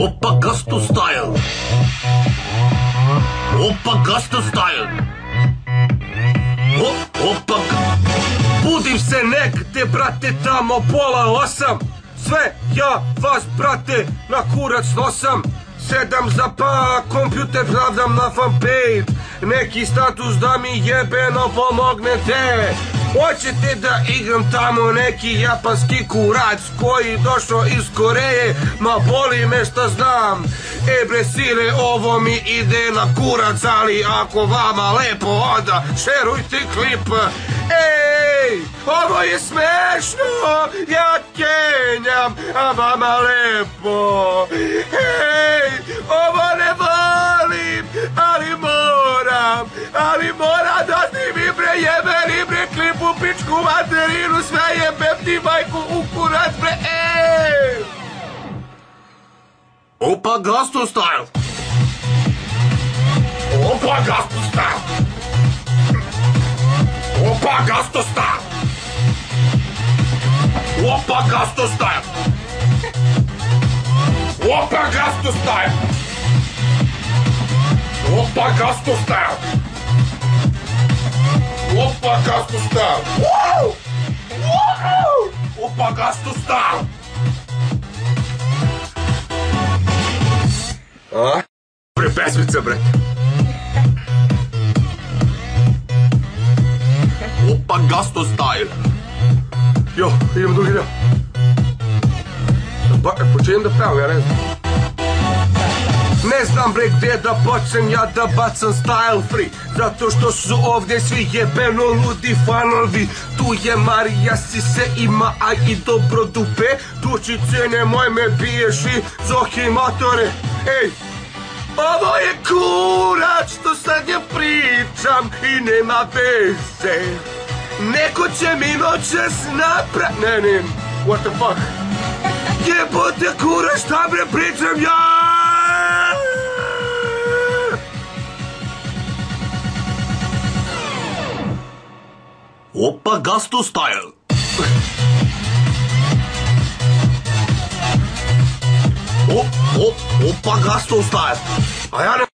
Oppa Gusto Style. Oppa Gusto Style. Oppa. Budim se negde, brate, tamo 7:30. Sve ja vas, brate, na kurac nosam. Sedam za pa, kompjuter pravdam na fanpage. Neki status da mi jebeno pomognete. Hoćete da igram tamo neki japanski kurac koji došao iz Koreje, ma boli me šta znam. Bre sile, ovo mi ide na kurac, ali ako vama lepo onda šerujte klip. Ej, ovo je smešno, ja kenjam, a vama lepo. Ej, ovo ne volim, ali moram da snimim bre jebeni bre klip u pičku materinu, sve jebem ti majku u kurac bre, ej! Oppa Gusto Style. Oppa Gusto Style. Oppa Gusto Style. Oppa Gusto Style. Oppa Gusto Style. Oppa Gusto Style. Oppa Gusto Style. Wow! Wow! Oppa Gusto Style. A? Bre pesmica, bre. Oppa Gusto Style. Jo, idemo drugi deo. Počinjem da pevam, ja ne znam. Ne znam bre gdje da počnem ja da bacam style free, zato što su ovdje svi jebeno ludi fanovi. Tu je Marija Sise, ima aj i dobro dupe. Dučice nemoj me biješ i zohi motore. Ej, ovo je kurac što sad ja pričam i nema veze. Neko će mi noćas ne, what the fuck. Jebote kurac, šta bre pričam ja? Oppa Gusto Style. Oppa Gusto Style. A ja ne...